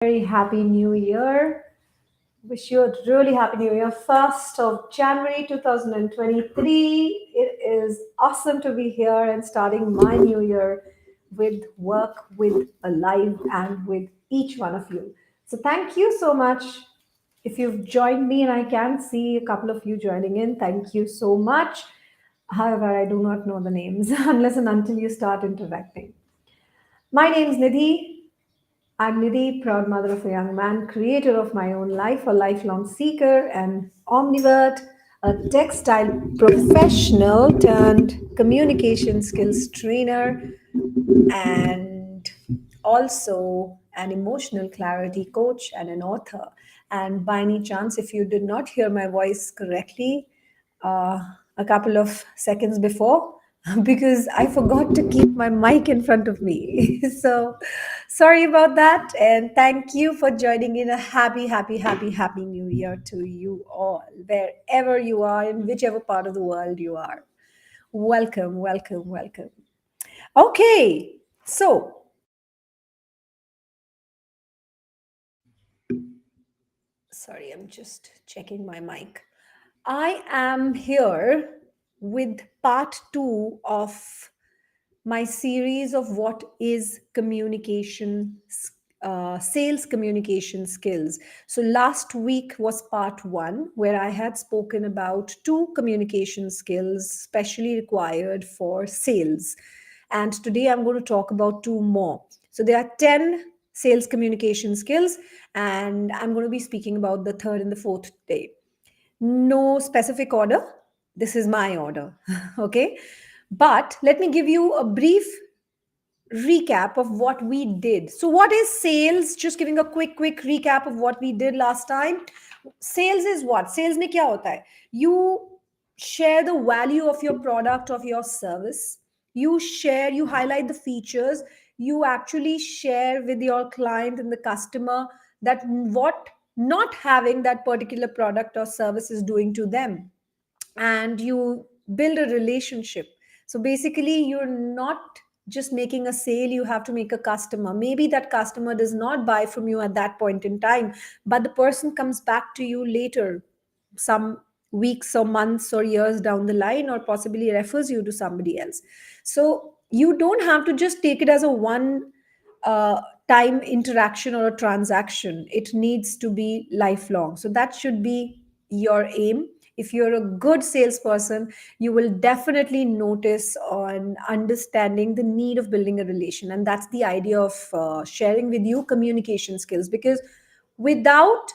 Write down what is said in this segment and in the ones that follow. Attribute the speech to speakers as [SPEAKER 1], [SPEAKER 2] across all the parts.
[SPEAKER 1] very happy new year. Wish you a really happy new year. 1st of January 2023. It is awesome to be here and starting my new year with work, with alive, and with each one of you. So, thank you so much. If you've joined me, and I can see a couple of you joining in, thank you so much. However, I do not know the names unless and until you start interacting. My name is Nidhi. I'm Nidhi, proud mother of a young man, creator of my own life, a lifelong seeker, and omnivert, a textile professional turned communication skills trainer, and also an emotional clarity coach and an author. And by any chance, if you did not hear my voice correctly uh, a couple of seconds before, because I forgot to keep my mic in front of me. So sorry about that. And thank you for joining in. A happy, happy, happy, happy new year to you all, wherever you are, in whichever part of the world you are. Welcome, welcome, welcome. Okay, so sorry, I'm just checking my mic. I am here with part two of my series of what is sales communication skills. So last week was part one, where I had spoken about two communication skills specially required for sales. And today I'm going to talk about two more. So there are 10 sales communication skills, and I'm going to be speaking about the third and the fourth day. No specific order. This is my order. Okay. But let me give you a brief recap of what we did. So, what is sales? Just giving a quick recap of what we did last time. Sales is what? Sales mein kya hota hai? You share the value of your product, of your service. You highlight the features. You actually share with your client and the customer that what not having that particular product or service is doing to them, and you build a relationship. So basically, you're not just making a sale, you have to make a customer. Maybe that customer does not buy from you at that point in time, but the person comes back to you later, some weeks or months or years down the line, or possibly refers you to somebody else. So you don't have to just take it as a one time interaction or a transaction. It needs to be lifelong. So that should be your aim. If you're a good salesperson, you will definitely notice on understanding the need of building a relation. And that's the idea of sharing with you communication skills, because without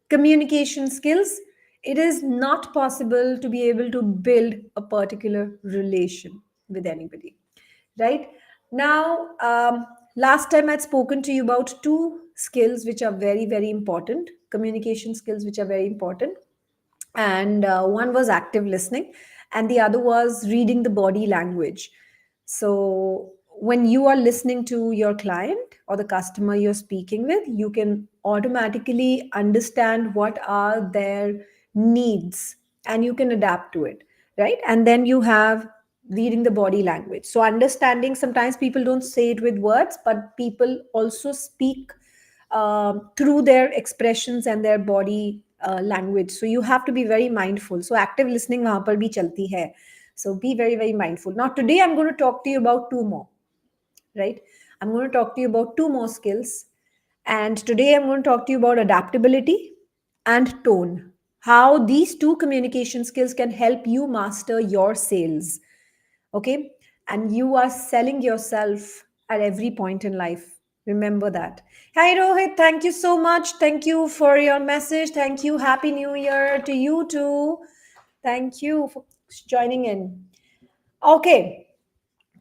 [SPEAKER 1] communication skills, it is not possible to be able to build a particular relation with anybody. Right now, last time I'd spoken to you about two skills which are very, very important, communication skills which are very important. And one was active listening, and the other was reading the body language. So when you are listening to your client or the customer you're speaking with, you can automatically understand what are their needs, and you can adapt to it, right? And then you have reading the body language. So understanding, sometimes people don't say it with words, but people also speak through their expressions and their body language. So you have to be very mindful. So active listening wahan par bhi chalti hai. So be very, very mindful. Now today I'm going to talk to you about two more, right? I'm going to talk to you about two more skills. And today I'm going to talk to you about adaptability and tone. How these two communication skills can help you master your sales. Okay. And you are selling yourself at every point in life. Remember that. Hi, Rohit. Thank you so much. Thank you for your message. Thank you. Happy New Year to you too. Thank you for joining in. Okay.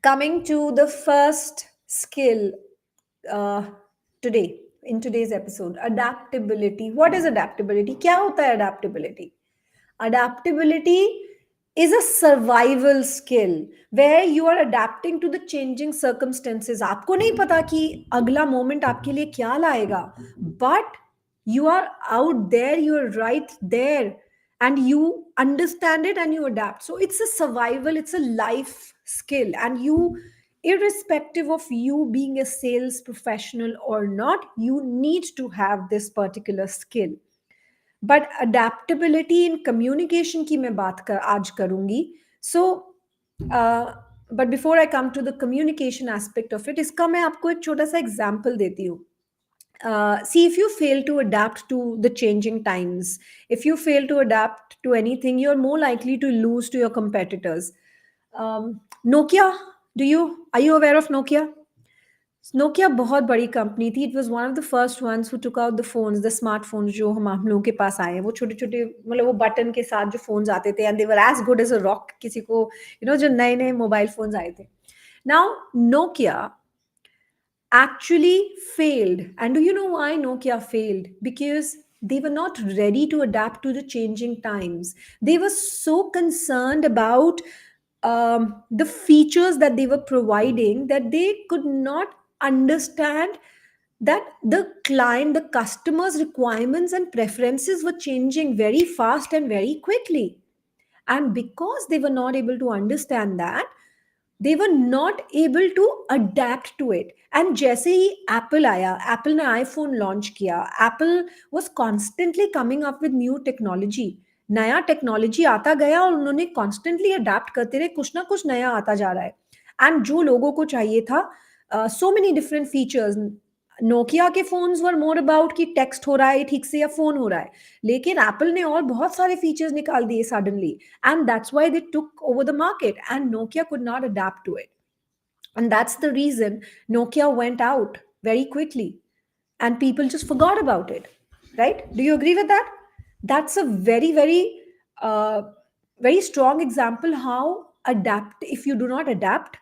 [SPEAKER 1] Coming to the first skill uh, today, in today's episode, adaptability. What is adaptability? क्या होता है adaptability? Adaptability is a survival skill where you are adapting to the changing circumstances. आपको नहीं पता कि अगला moment आपके लिए क्या लाएगा, but you are out there, you are right there, and you understand it and you adapt. So it's a survival, it's a life skill, and you irrespective of you being a sales professional or not, you need to have this particular skill. But adaptability in communication की मैं बात कर आज करूंगी. So but before I come to the communication aspect of it, इसका मैं आपको एक छोटा सा एग्जाम्पल देती हूँ. See, if you fail to adapt to the changing times, if you fail to adapt to anything, you're more likely to lose to your competitors. Nokia, are you aware of Nokia? Nokia बहुत बड़ी company थी. It was one of the first ones who took out the phones, the smartphones जो हम लोगों के पास आए हैं, वो छोटे छोटे, मतलब वो बटन के साथ जो फोन्स आते थे, and they were as good as a rock. किसी को जो नए नए मोबाइल फोन्स आए थे. Now Nokia actually failed. And do you know why Nokia failed? Because they were not ready to adapt to the changing times. They were so concerned about the features that they were providing that they could not understand that the client, the customer's requirements and preferences were changing very fast and very quickly. And because they were not able to understand that, they were not able to adapt to it. And जैसे ही Apple आया, Apple ने iPhone launch किया, Apple was constantly coming up with new technology. नया technology आता गया और उन्होंने constantly adapt करते रहे, कुछ ना कुछ नया आता जा रहा है. एंड जो लोगों को चाहिए था, so many different features. Nokia के फोन्स वर मोर अबाउट कि टेक्स्ट हो रहा है ठीक से या फोन हो रहा है, लेकिन एप्पल ने और बहुत सारे फीचर्स निकाल दिए suddenly, and that's why they took over the market, and Nokia could not adapt to it. And that's the reason Nokia went out very quickly and people just forgot about it. Right? Do you agree with that? That's a very, very, very strong example how if you do not adapt,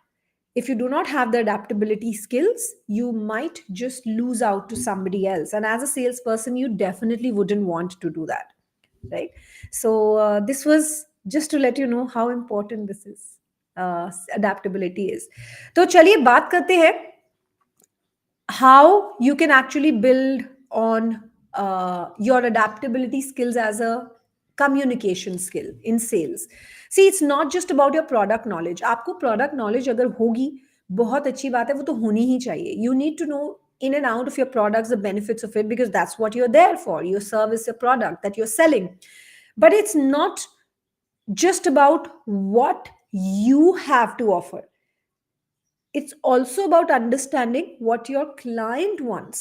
[SPEAKER 1] if you do not have the adaptability skills, you might just lose out to somebody else. And as a salesperson, you definitely wouldn't want to do that. Right? So this was just to let you know how important this is. Adaptability is. तो चलिए बात करते हैं how you can actually build on your adaptability skills as a communication skill in sales. See, it's not just about your product knowledge. आपको product knowledge अगर होगी, बहुत अच्छी बात है, वो तो होनी ही चाहिए. You need to know in and out of your products, the benefits of it, because that's what you're there for. Your service, your product that you're selling. But it's not just about what you have to offer. It's also about understanding what your client wants.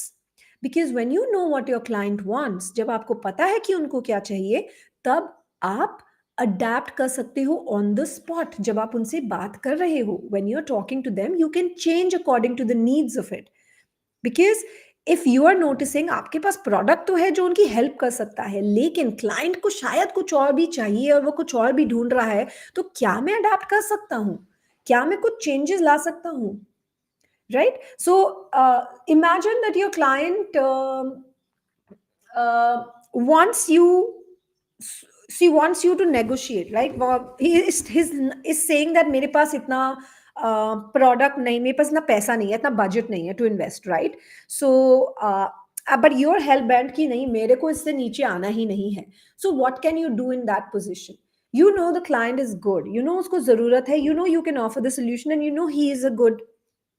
[SPEAKER 1] Because when you know what your client wants, जब आपको पता है कि उनको क्या चाहिए, तब आप adapt कर सकते हो on the spot. जब आप उनसे बात कर रहे हो, when you're talking to them, you can change according to the needs of it. Because if you are noticing, आपके पास प्रोडक्ट तो है जो उनकी हेल्प कर सकता है, लेकिन क्लाइंट को शायद कुछ और भी चाहिए और वो कुछ और भी ढूंढ रहा है, तो क्या मैं अडेप्ट कर सकता हूँ? क्या मैं कुछ चेंजेस ला सकता हूँ? Right? So imagine that your client wants you to negotiate, right? He is saying that मेरे पास इतना प्रोडक्ट नहीं, मेरे पास इतना पैसा नहीं है, इतना बजट नहीं है to invest, right? So but your help band की नहीं, मेरे को इससे नीचे आना ही नहीं है. So what can you do in that position? You know the client is good, you know उसको जरूरत है, you know you can offer the solution, and you know he is a good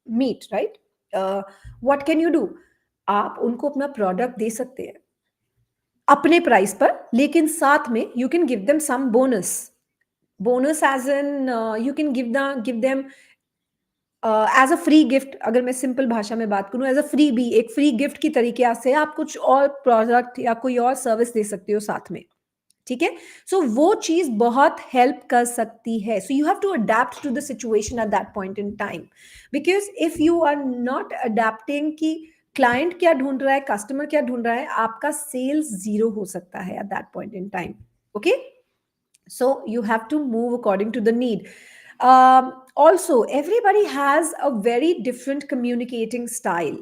[SPEAKER 1] meet, right? What can you do? आप उनको अपना product दे सकते हैं अपने price पर, लेकिन साथ में you can give them some bonus as in you can give them as a free gift. अगर मैं सिंपल भाषा में बात करूं, एज अ फ्री बी, एक फ्री गिफ्ट की तरीके से आप कुछ और प्रोडक्ट या कोई और सर्विस दे सकते हो साथ में. ठीक है? सो वो चीज बहुत हेल्प कर सकती है. So you have to adapt to the situation at that point in time, because if you are not adapting कि क्लाइंट क्या ढूंढ रहा है, कस्टमर क्या ढूंढ रहा है, आपका सेल्स जीरो हो सकता है at that point in time. Okay? So you have to move according to the need. Also, everybody has a very different communicating style.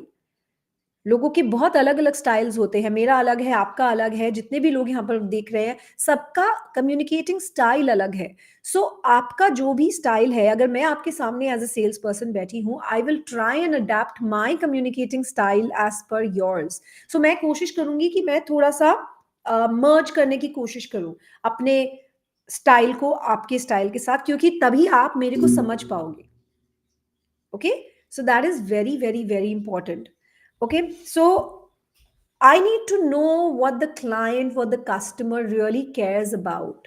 [SPEAKER 1] लोगों के बहुत अलग अलग स्टाइल्स होते हैं. मेरा अलग है, आपका अलग है, जितने भी लोग यहाँ पर देख रहे हैं सबका कम्युनिकेटिंग स्टाइल अलग है. सो आपका जो भी स्टाइल है, अगर मैं आपके सामने एज अ सेल्स पर्सन बैठी हूँ, I will try and adapt my communicating style as per yours. So मैं कोशिश करूंगी कि मैं थोड़ा सा मर्ज करने की कोशिश करूं अपने स्टाइल को आपके स्टाइल के साथ, क्योंकि तभी आप मेरे को समझ पाओगे. Okay, so that is very, very, very important. Okay, so I need to know what the client, what the customer really cares about.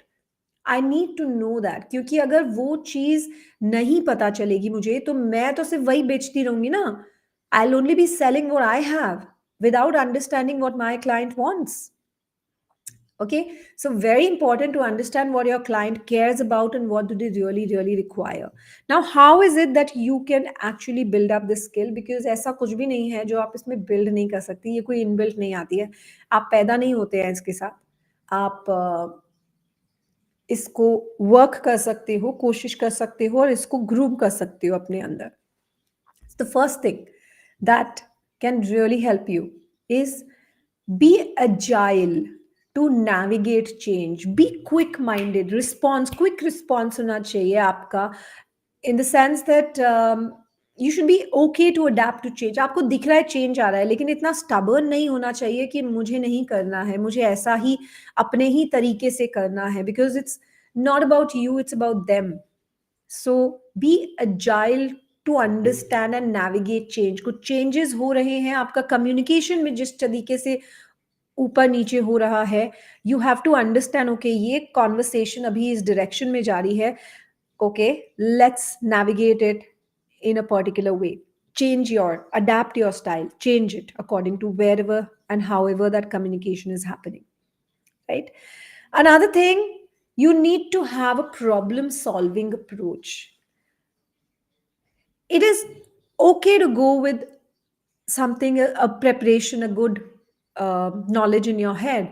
[SPEAKER 1] I need to know that, क्योंकि अगर वो चीज नहीं पता चलेगी मुझे तो मैं तो सिर्फ वही बेचती रहूंगी ना. I will only be selling what I have without understanding what my client wants. Okay, so very important to understand what your client cares about and what do they really, really require. Now, how is it that you can actually build up this skill? Because ऐसा कुछ भी नहीं है जो आप इसमें build नहीं कर सकती, ये कोई इनबिल्ट नहीं आती है, आप पैदा नहीं होते हैं इसके साथ. आप इसको वर्क कर सकते हो, कोशिश कर सकते हो और इसको ग्रूम कर सकते हो अपने अंदर. The first thing that can really help you is be agile to navigate change. Be quick minded. Quick response होना चाहिए आपका, in the sense that you should be okay to adapt to change. आपको दिख रहा है change आ रहा है, लेकिन इतना stubborn नहीं होना चाहिए कि मुझे नहीं करना है, मुझे ऐसा ही अपने ही तरीके से करना है, because it's not about you, it's about them. So be agile to understand and navigate change. कुछ changes हो रहे हैं आपका communication में, जिस तरीके से ऊपर नीचे हो रहा है, you have to understand, okay, ये conversation अभी इस direction में जा रही है, okay, let's navigate it in a particular way. Adapt your style, change it according to wherever and however that communication is happening, right? Another thing, you need to have a problem solving approach. It is okay to go with something, a preparation, a good knowledge in your head.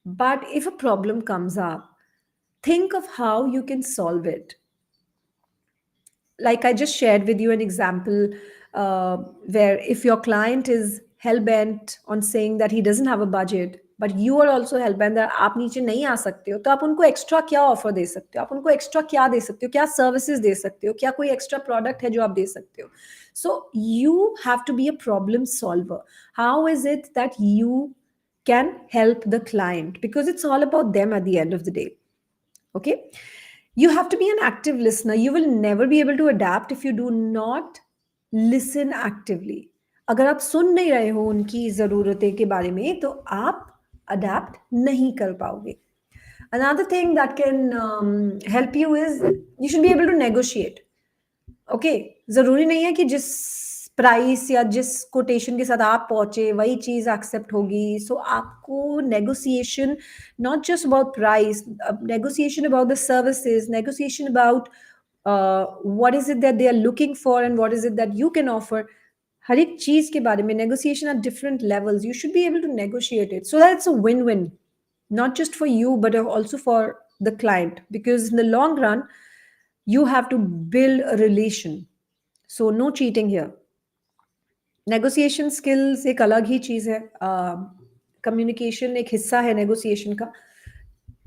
[SPEAKER 1] But if a problem comes up, think of how you can solve it. Like I just shared with you an example, where if your client is hell bent on saying that he doesn't have a budget, but you are also hell bent that आप नीचे नहीं आ सकते हो, तो आप उनको extra क्या offer दे सकते हो, आप उनको एक्स्ट्रा क्या दे सकते हो, क्या सर्विसेज दे सकते हो, क्या कोई एक्स्ट्रा प्रोडक्ट है जो आप दे सकते हो. So you have to be a problem solver. How is it that you can help the client? Because it's all about them at the end of the day. Okay, you have to be an active listener. You will never be able to adapt if you do not listen actively. अगर आप सुन नहीं रहे हो उनकी ज़रूरतें के बारे में, तो आप adapt नहीं कर पाओगे. Another thing that can help you is you should be able to negotiate. Okay, जरूरी नहीं है कि जिस प्राइस या जिस कोटेशन के साथ आप पहुंचे वही चीज एक्सेप्ट होगी. सो आपको negotiation, not just about price, negotiation about the services, negotiation about what is it that they are looking for and what is it that you can offer. हर एक चीज के बारे में negotiation at different levels. You should be able to negotiate it so that it's a win win, not just for you but also for the client, because in the long run you have to build a relation. So no cheating here. Negotiation skills एक अलग ही चीज है. Communication एक हिस्सा है negotiation का.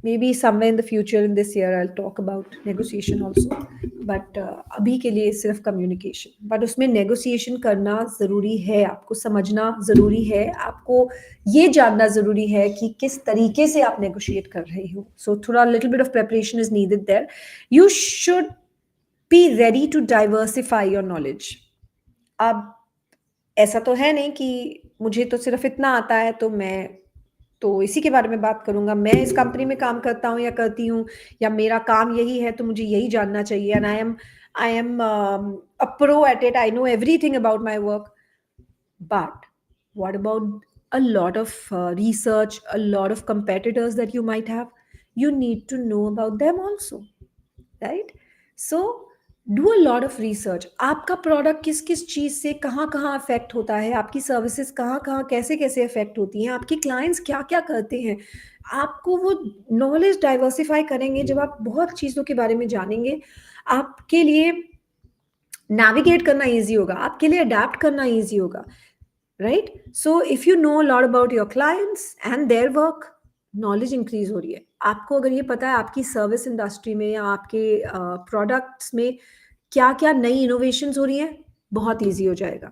[SPEAKER 1] May be somewhere in the future in this year I will talk about negotiation also, but अभी के लिए सिर्फ कम्युनिकेशन. बट उसमें नेगोशिएशन करना ज़रूरी है, आपको समझना ज़रूरी है, आपको ये जानना ज़रूरी है कि किस तरीके से आप नेगोशिएट कर रहे हो. सो थोड़ा little bit of preparation is needed there. You should be ready to diversify your knowledge. अब ऐसा तो है नहीं कि मुझे तो सिर्फ इतना आता है तो मैं तो इसी के बारे में बात करूंगा. मैं इस कंपनी में काम करता हूँ या करती हूँ, या मेरा काम यही है तो मुझे यही जानना चाहिए. And I am a pro at it. I know everything about my work. But what about a lot of research, a lot of competitors that you might have? You need to know about them also, right? So do a lot of research. आपका product किस किस चीज़ से कहाँ कहाँ affect होता है, आपकी services कहाँ कहाँ कैसे कैसे अफेक्ट होती हैं, आपके क्लाइंट्स क्या क्या करते हैं. आपको वो नॉलेज डाइवर्सिफाई करेंगे जब आप बहुत चीज़ों के बारे में जानेंगे. आपके लिए नेविगेट करना ईजी होगा, आपके लिए अडेप्ट करना ईजी होगा, right? So if you know lot about your clients and their work, knowledge increase हो रही है. आपको अगर ये पता है आपकी सर्विस इंडस्ट्री में या आपके प्रोडक्ट्स में क्या क्या नई इनोवेशंस हो रही हैं, बहुत इजी हो जाएगा.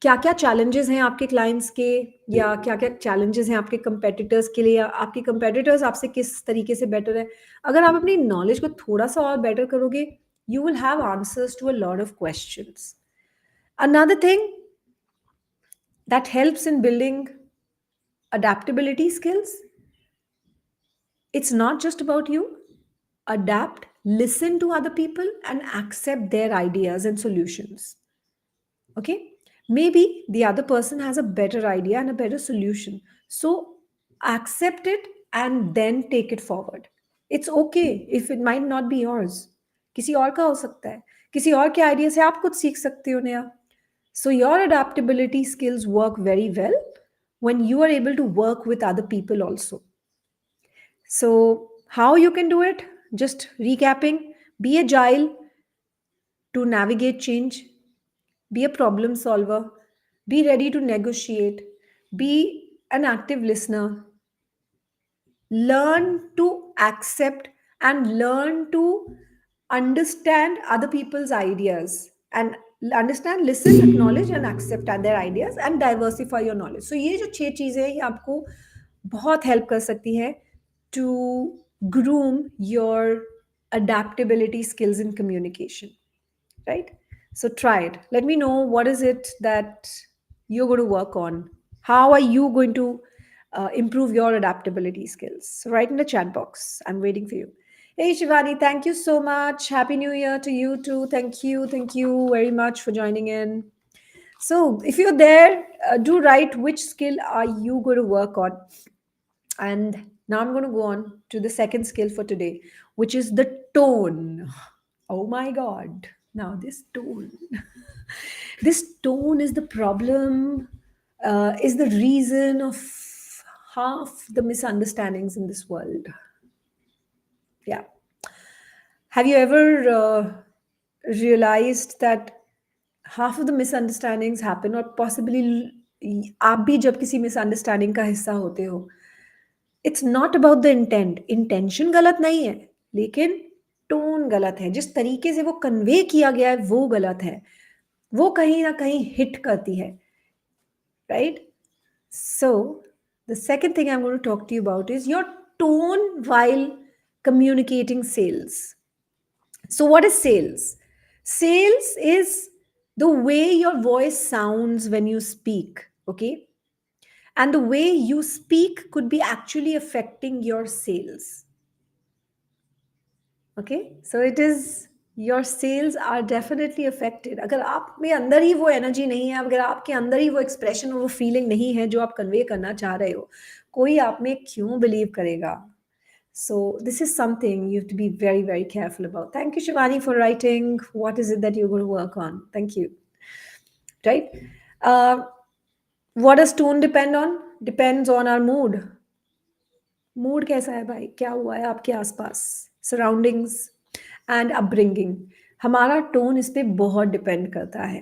[SPEAKER 1] क्या क्या चैलेंजेस हैं आपके क्लाइंट्स के, या क्या क्या चैलेंजेस हैं आपके कंपेटिटर्स के लिए, या आपके कंपेटिटर्स आपसे किस तरीके से बेटर है. अगर आप अपनी नॉलेज को थोड़ा सा और बेटर करोगे, you will have answers to a lot of questions. Another thing that helps in building adaptability skills, it's not just about you. Adapt, listen to other people, and accept their ideas and solutions. Okay? Maybe the other person has a better idea and a better solution. So accept it and then take it forward. It's okay if it might not be yours. किसी और का हो सकता है. किसी और के idea से आप कुछ सीख सकते हो नया. So your adaptability skills work very well when you are able to work with other people also. So how you can do it? Just recapping, be agile to navigate change, be a problem solver, be ready to negotiate, be an active listener, learn to accept and learn to understand other people's ideas and understand, listen, acknowledge and accept their ideas and diversify your knowledge. So ये जो 6 चीजें हैं ये आपको बहुत help कर सकती है to groom your adaptability skills in communication, right? So try it. Let me know what is it that you're going to work on. How are you going to improve your adaptability skills? So write in the chat box. I'm waiting for you. Hey Shivani, thank you so much. Happy New Year to you too. Thank you very much for joining in. So if you're there, do write which skill are you going to work on. And now I'm going to go on to the second skill for today, which is the tone. Oh my God. Now, this tone. This tone is the problem, is the reason of half the misunderstandings in this world. Yeah. Have you ever realized that half of the misunderstandings happen, or possibly आप भी जब किसी misunderstanding का हिस्सा होते हो, it's not about the intent. Intention गलत नहीं है, लेकिन टोन गलत है. जिस तरीके से वो कन्वे किया गया है वो गलत है. वो कहीं ना कहीं हिट करती है, right? So the second thing I am going to talk to you about is your tone while communicating sales. So what is sales? Sales is the way your voice sounds when you speak, okay? And the way you speak could be actually affecting your sales. Okay, so it is, your sales are definitely affected. अगर आप में अंदर ही वो energy नहीं है, अगर आपके अंदर ही वो एक्सप्रेशन और वो फीलिंग नहीं है जो आप कन्वे करना चाह रहे हो, कोई आप में क्यों बिलीव करेगा? So this is something you have to be very, very careful about. Thank you, Shivani, for writing. What is it that you're going to work on? Thank you. Right? Uh, what does tone depend on? Depends on our mood. Mood कैसा है भाई, क्या हुआ है आपके आसपास, surroundings and upbringing. हमारा tone इस पे बहुत डिपेंड करता है.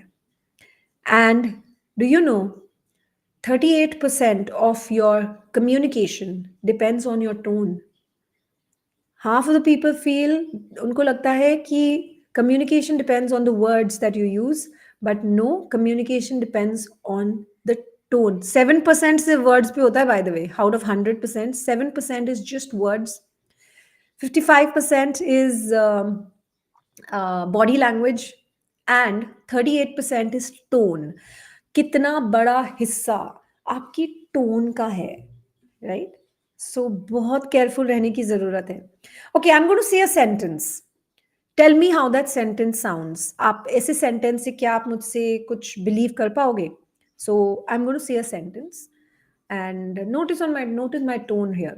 [SPEAKER 1] And do you know 38% of your communication depends on your tone. Half of the people feel, उनको लगता है कि communication depends on the words that you use, but no, communication depends on the tone. 7% से words पे होता है, by the way. Out of 100%, 7% is just words. 55% is body language and 38% is tone. कितना बड़ा हिस्सा आपकी टोन का है, right? So बहुत careful रहने की जरूरत है. Okay, I'm going to say a sentence. Tell me how that sentence sounds. आप ऐसे sentence से क्या आप मुझसे कुछ believe कर पाओगे? So I'm going to say a sentence and notice my tone here.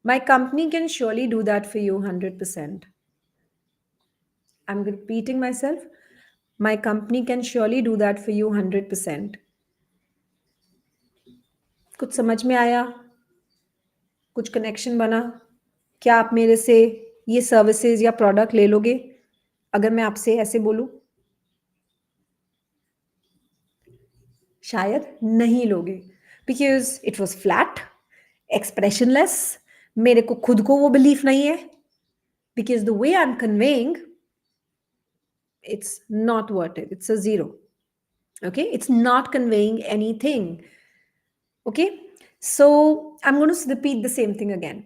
[SPEAKER 1] My company can surely do that for you 100%. I'm repeating myself. My company can surely do that for you 100%. कुछ समझ में आया? कुछ connection बना? क्या आप मेरे से ये सर्विसेज या प्रोडक्ट ले लोगे अगर मैं आपसे ऐसे बोलूं? शायद नहीं लोगे, because it was flat, expressionless. मेरे को खुद को वो बिलीफ नहीं है, because the way I am conveying, it's not worth it. It's a zero. Okay, it's not conveying anything. Okay, so I'm going to repeat the same thing again.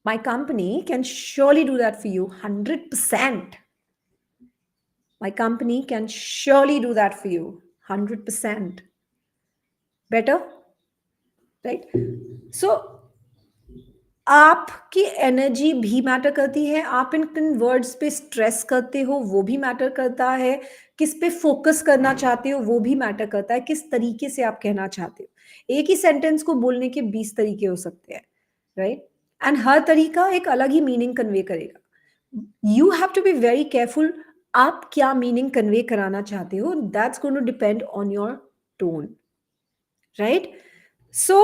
[SPEAKER 1] My company can surely do that for you 100%. My company can surely do that for you. 100% better, right? So आपकी energy भी matter करती है, आप इन किन words पे stress करते हो वो भी मैटर करता है, किस पे फोकस करना चाहते हो वो भी मैटर करता है, किस तरीके से आप कहना चाहते हो। एक ही सेंटेंस को बोलने के 20 तरीके हो सकते हैं, राइट? एंड हर तरीका एक अलग ही मीनिंग कन्वे करेगा। You have to be very careful, आप क्या मीनिंग कन्वे कराना चाहते हो, that's going to depend on your tone, right? So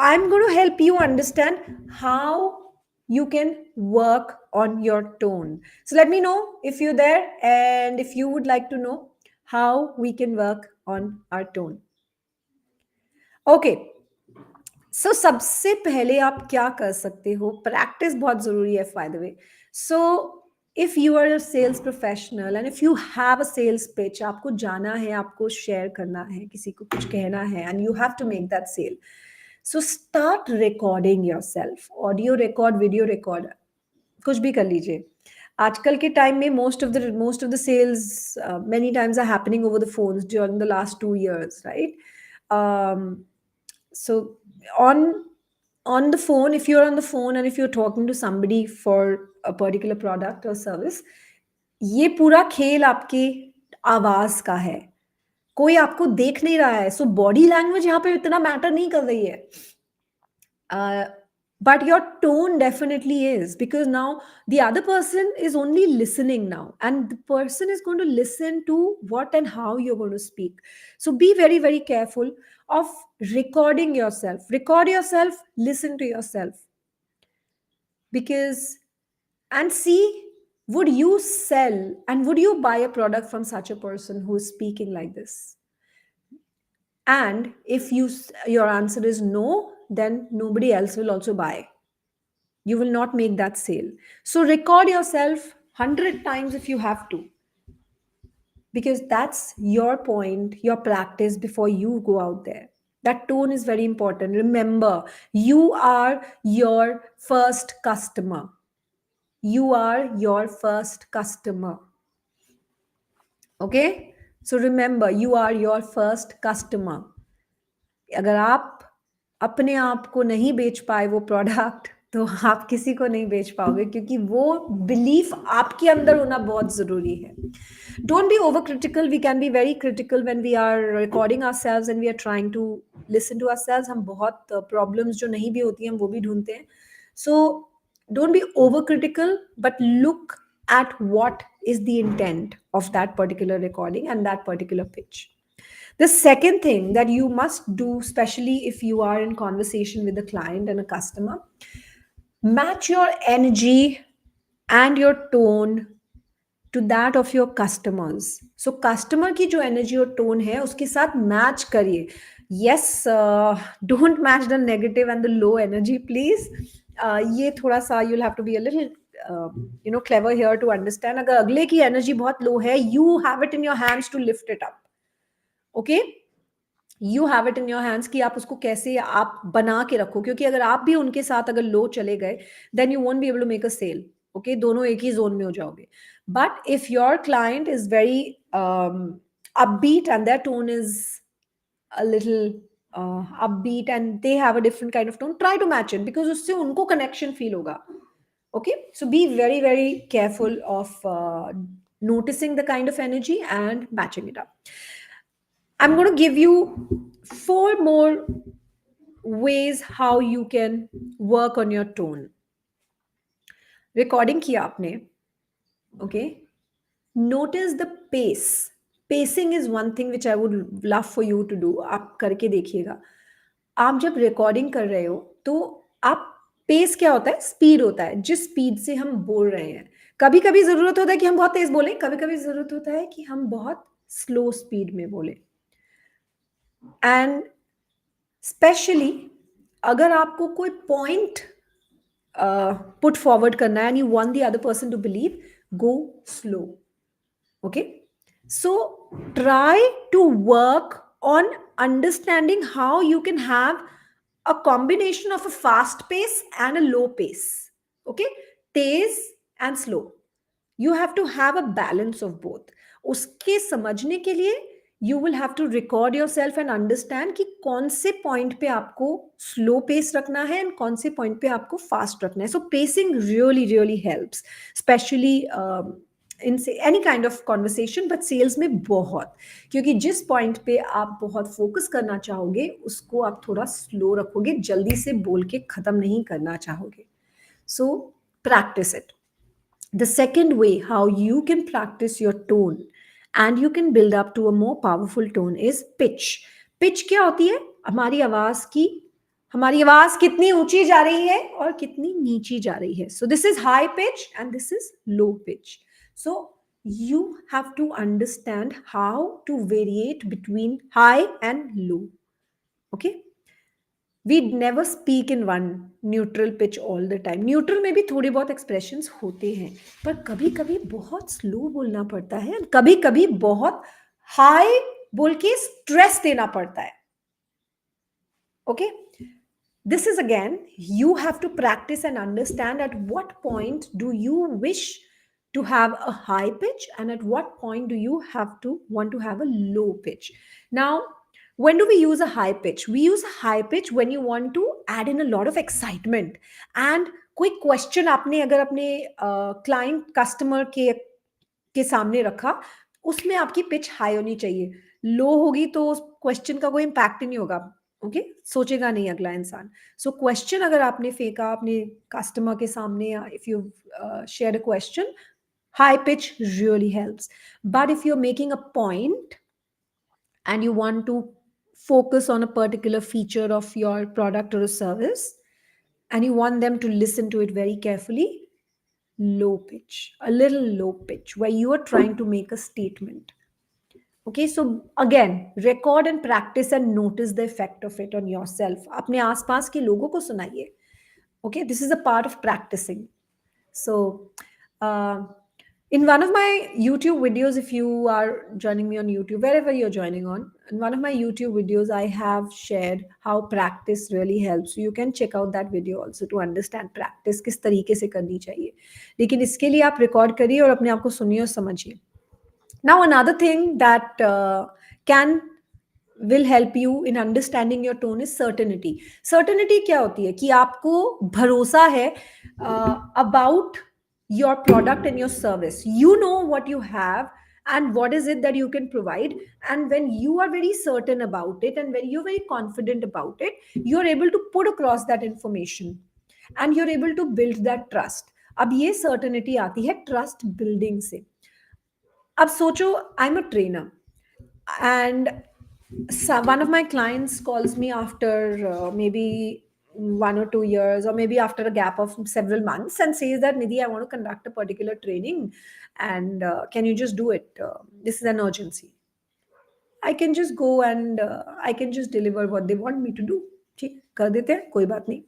[SPEAKER 1] I'm going to help you understand how you can work on your tone. So let me know if you're there and if you would like to know how we can work on our tone. Okay, सो सबसे पहले आप क्या कर सकते हो, practice बहुत ज़रूरी है by the way. So if you are a sales professional and if you have a sales pitch, आपको जाना है, आपको शेयर करना है, किसी को कुछ कहना है and you have to make that sale, so start recording your self, audio record, video record, कुछ भी कर लीजिए। आजकल के टाइम में most of the sales many times are happening over the phones during the last 2 years, राइट? So on the phone, if you're on the phone and if you're talking to somebody for a particular product or service, ये पूरा खेल आपके आवाज का है, कोई आपको देख नहीं रहा है, सो बॉडी लैंग्वेज यहाँ पे इतना मैटर नहीं कर रही है। uh, but your tone definitely is, because now the other person is only listening now, and the person is going to listen to what and how you're going to speak. So be very very careful of recording yourself, record yourself, listen to yourself, because and see, would you sell and would you buy a product from such a person who is speaking like this? And if your answer is no, then nobody else will also buy, you will not make that sale. So record yourself 100 times if you have to, because that's your point, your practice before you go out there. That tone is very important. Remember, you are your first customer. You are your first customer. Okay? So remember, you are your first customer. अगर आप अपने आप को नहीं बेच पाए वो product, तो आप किसी को नहीं बेच पाओगे, क्योंकि वो बिलीफ आपके अंदर होना बहुत ज़रूरी है। Don't be over critical, we can be very critical when we are recording ourselves and we are trying to listen to ourselves. हम बहुत प्रॉब्लम्स जो नहीं भी होती हैं हम वो भी ढूंढते हैं। So don't be over critical, but look at what is the intent of that particular recording and that particular pitch. The second thing that you must do, especially if you are in conversation with a client and a customer, match your energy and your tone to that of your customers. So customer की जो energy और tone है उसके साथ match करिए. Yes, don't match the negative and the low energy, please. ये थोड़ा सा you'll have to be a little clever here to understand. अगर अगले की energy बहुत low है, you have it in your hands to lift it up. Okay? You have it in your hands कि आप उसको कैसे आप बना के रखो, क्योंकि अगर आप भी उनके साथ अगर लो चले गए, then you won't be able to make a sale. Okay, दोनों एक ही जोन में हो जाओगे। But if your client is very upbeat and their tone is a little upbeat and they have a different kind of tone, try to match it, because उससे उनको connection feel होगा। Okay, so be very very careful of noticing the kind of energy and matching it up. I'm going to give you 4 more ways how you can work on your tone. Recording किया आपने, okay? Notice the pace. Pacing is one thing which I would love for you to do. आप करके देखिएगा। आप जब recording कर रहे हो तो आप पेस क्या होता है? स्पीड होता है, जिस स्पीड से हम बोल रहे हैं। कभी कभी जरूरत होता है कि हम बहुत तेज बोलें, कभी कभी जरूरत होता है कि हम बहुत स्लो स्पीड में बोलें। एंड स्पेशली अगर आपको कोई पॉइंट पुट फॉरवर्ड करना है and you want the other person to believe, go slow. Okay, so try to work on understanding how you can have a combination of a fast pace and a low pace. Okay, tez and slow, you have to have a balance of both. उसके समझने के लिए you will have to record your self and understand कि कौन से point पे आपको slow pace रखना है एंड कौन से पॉइंट पे आपको फास्ट रखना है. So pacing really really helps, specially in any kind of conversation, but sales में बहुत, क्योंकि जिस पॉइंट पे आप बहुत फोकस करना चाहोगे उसको आप थोड़ा स्लो रखोगे, जल्दी से बोल के खत्म नहीं करना चाहोगे. So practice it. The second way how you can practice your tone and you can build up to a more powerful tone is pitch. Pitch क्या होती है? हमारी आवाज कितनी ऊंची जा रही है और कितनी नीची जा रही है. So this is high pitch and this is low pitch. So you have to understand how to variate between high and low. Okay. We never speak in one neutral pitch all the time. Neutral में भी थोड़े बहुत expressions होते हैं, पर कभी कभी बहुत स्लो बोलना पड़ता है, कभी कभी बहुत हाई बोल के स्ट्रेस देना पड़ता है. Okay, this is again, you have to practice and understand at what point do you wish to have a high pitch and at what point do you have to want to have a low pitch. Now, when do we use a high pitch? We use a high pitch when you want to add in a lot of excitement and कोई question आपने अगर अपने client customer के सामने रखा, उसमें आपकी pitch high होनी चाहिए. लो होगी तो उस क्वेश्चन का कोई इम्पैक्ट ही नहीं होगा. ओके, सोचेगा नहीं अगला इंसान. सो क्वेश्चन अगर आपने फेंका अपने कस्टमर के सामने, या if you share a question, high pitch really helps. But if you're making a point and you want to focus on a particular feature of your product or a service and you want them to listen to it very carefully, low pitch, a little low pitch, where you are trying to make a statement. Okay, so again, record and practice and notice the effect of it on yourself. अपने आसपास के लोगों को सुनाइए. Okay, this is a part of practicing. So in one of my YouTube videos, if you are joining me on YouTube, wherever you're joining on, in one of my YouTube videos I have shared how practice really helps. So you can check out that video also to understand practice किस तरीके से करनी चाहिए. लेकिन इसके लिए आप record करिए और अपने आप को सुनिए और समझिए. Now, another thing that will help you in understanding your tone is certainty. Certainty क्या होती है? कि आपको भरोसा है about your product and your service. You know what you have and what is it that you can provide. And when you are very certain about it and when you're very confident about it, you're able to put across that information and you're able to build that trust. अब ये certainty आती है trust building से. अब सोचो, आई am a trainer and one of my clients calls me after maybe 1 or 2 years or maybe after a gap of several months and says that, Nidhi, I want to conduct a particular training and can you just do it? This is an urgency. I can just go and I can just deliver what they want me to do. ठीक कर देते हैं, कोई बात नहीं.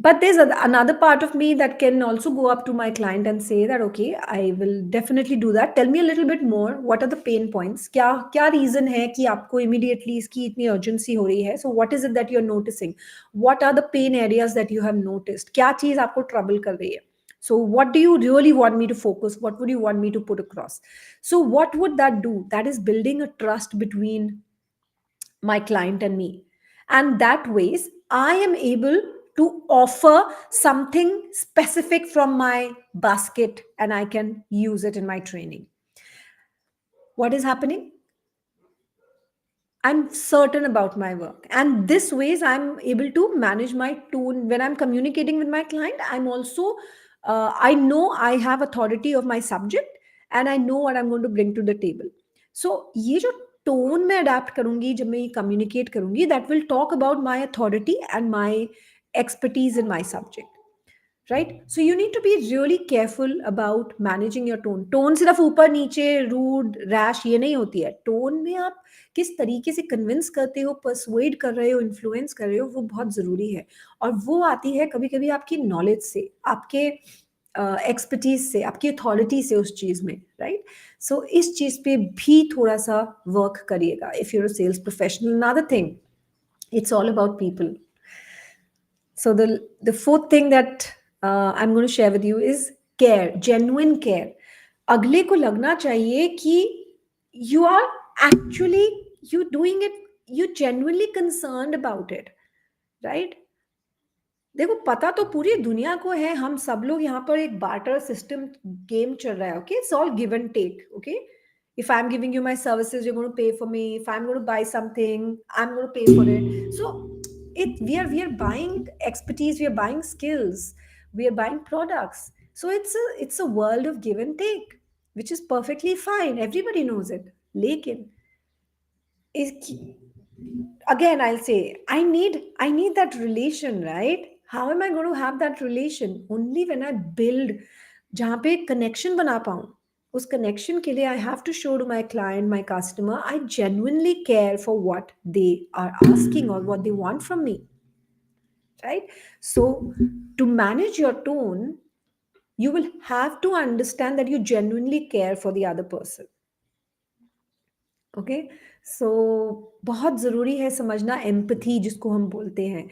[SPEAKER 1] But there's another part of me that can also go up to my client and say that, okay, I will definitely do that. Tell me a little bit more. What are the pain points? क्या reason है कि आपको immediately इसकी इतनी urgency हो रही है? So what is it that you're noticing? What are the pain areas that you have noticed? क्या चीज आपको trouble कर रही है? So what do you really want me to focus? What would you want me to put across? So what would that do? That is building a trust between my client and me. And that ways I am able to offer something specific from my basket and I can use it in my training. What is happening? I'm certain about my work. And this ways I'm able to manage my tone. When I'm communicating with my client, I'm also, I know I have authority of my subject and I know what I'm going to bring to the table. So ये जो tone मैं adapt करूंगी जब मैं ये communicate करूंगी, that will talk about my authority and my expertise in my subject. Right? So you need to be really careful about managing your tone. Tone सिर्फ ऊपर नीचे rude, rash ये नहीं होती है. Tone में आप किस तरीके से convince करते हो, persuade कर रहे हो, influence कर रहे हो, वो बहुत ज़रूरी है. और वो आती है कभी कभी आपकी knowledge से, आपके expertise से, आपकी authority से उस चीज़ में. Right? So इस चीज़ पे भी थोड़ा सा work करिएगा if you're a sales professional. Another thing, it's all about people. So the fourth thing that I'm going to share with you is care, genuine care. अगले को लगना चाहिए कि you are actually you doing it, you genuinely concerned about it, right? देखो पता तो पूरी दुनिया को है, हम सब लोग यहाँ पर एक बार्टर सिस्टम गेम चल रहा है, okay, it's all give and take, okay. If I'm giving you my services, you're going to pay for me. If I'm going to buy something, I'm going to pay for it. So we are buying expertise, we are buying skills, we are buying products. So it's a world of give and take, which is perfectly fine, everybody knows it. Lekin is, again I'll say, I need that relation, right? How am I going to have that relation? Only when I build जहाँ पे connection बना पाऊँ. उस connection के लिए I have to show to my client, my customer, I genuinely care for what they are asking or what they want from me, right? So to manage your tone, you will have to understand that you genuinely care for the other person. Okay, so बहुत ज़रूरी है समझना empathy जिसको हम बोलते हैं,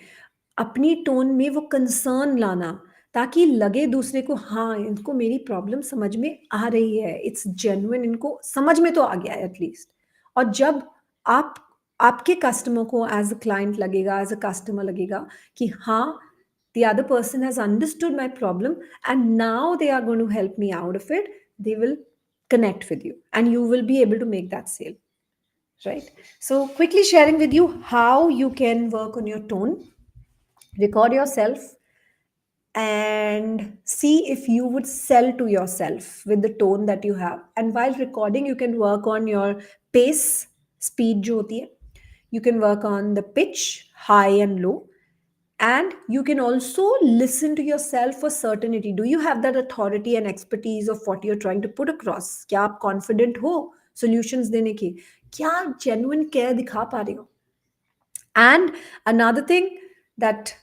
[SPEAKER 1] अपनी tone में वो कंसर्न लाना, ताकि लगे दूसरे को हाँ इनको मेरी प्रॉब्लम समझ में आ रही है, इट्स जेन्युइन, इनको समझ में तो आ गया है एटलीस्ट. और जब आप आपके कस्टमर को एज अ क्लाइंट लगेगा, एज अ कस्टमर लगेगा कि हाँ the other person has understood my problem and now they are going to help me out of it, they will connect with you and you will be able to make that sale. Right. So, quickly sharing with you how you can work on your tone, record yourself, and see if you would sell to yourself with the tone that you have. And while recording, you can work on your pace, speed, jo hoti hai. You can work on the pitch, high and low. And you can also listen to yourself for certainty. Do you have that authority and expertise of what you're trying to put across? क्या आप confident हो solutions देने की? क्या genuine care दिखा पा रहे हो? And another thing that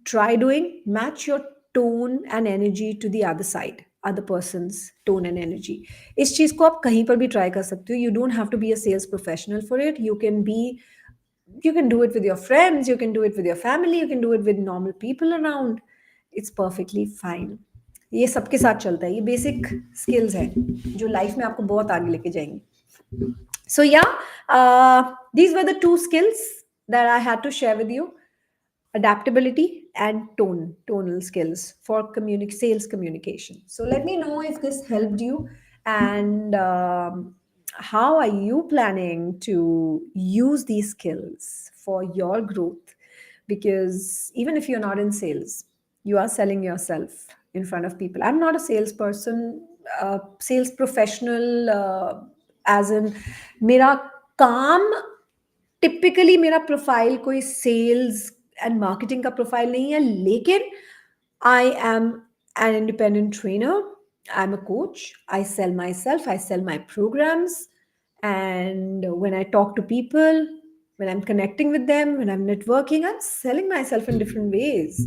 [SPEAKER 1] try doing, match your tone and energy to the other side, other person's tone and energy. इस चीज को आप कहीं पर भी try कर सकते हो. You don't have to be a sales professional for it. You can do it with your friends, you can do it with your family, you can do it with normal people around. It's perfectly fine. ये सबके साथ चलता है, ये basic skills है जो life में आपको बहुत आगे लेके जाएंगे. So yeah, these were the two skills that I had to share with you: adaptability and tonal skills for sales communication. So let me know if this helped you, and how are you planning to use these skills for your growth? Because even if you're not in sales, you are selling yourself in front of people. I'm not a salesperson, sales professional, as in मेरा काम typically मेरा profile कोई sales and marketing का profile नहीं है, लेकिन I am an independent trainer, I am a coach, I sell my self, I sell my programmes, and when I talk to people, when I'm connecting with them, when I'm networking, I'm selling myself in different ways,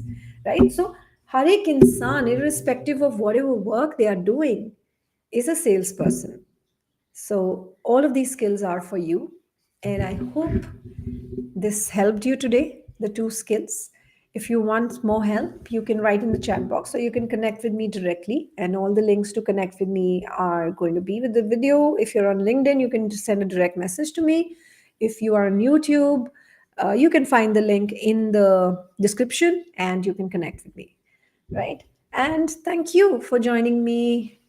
[SPEAKER 1] right? So har ek insan, irrespective of whatever work they are doing, is a salesperson. So all of these skills are for you, and I hope this helped you today, the two skills. If you want more help, you can write in the chat box or you can connect with me directly. And all the links to connect with me are going to be with the video. If you're on LinkedIn, you can just send a direct message to me. If you are on YouTube, you can find the link in the description and you can connect with me. Right. And thank you for joining me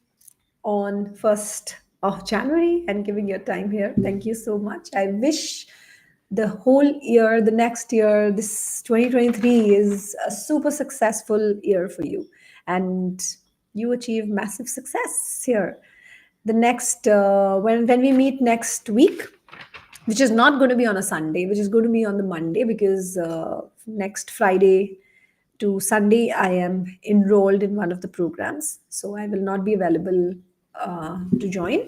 [SPEAKER 1] on 1st of January and giving your time here. Thank you so much. I wish the whole year, the next year, this 2023 is a super successful year for you and you achieve massive success here. The next, when we meet next week, which is not going to be on a Sunday, which is going to be on the Monday, because next Friday to Sunday, I am enrolled in one of the programs. So I will not be available to join.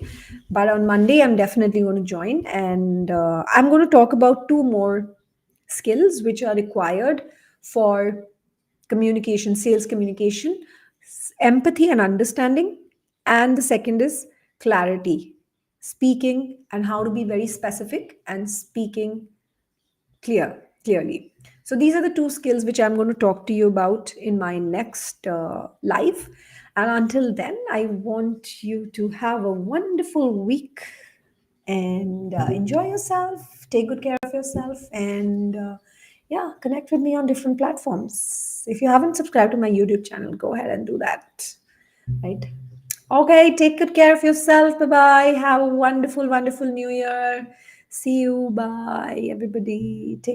[SPEAKER 1] But on Monday, I'm definitely going to join. And I'm going to talk about two more skills which are required for communication, sales communication: empathy and understanding. And the second is clarity, speaking, and how to be very specific and speaking clearly. So these are the two skills which I'm going to talk to you about in my next live. And until then, I want you to have a wonderful week and enjoy yourself, take good care of yourself, and yeah, connect with me on different platforms. If you haven't subscribed to my YouTube channel, go ahead and do that. Right? Okay, take good care of yourself. Bye bye. Have a wonderful, wonderful new year. See you. Bye, everybody. Take care.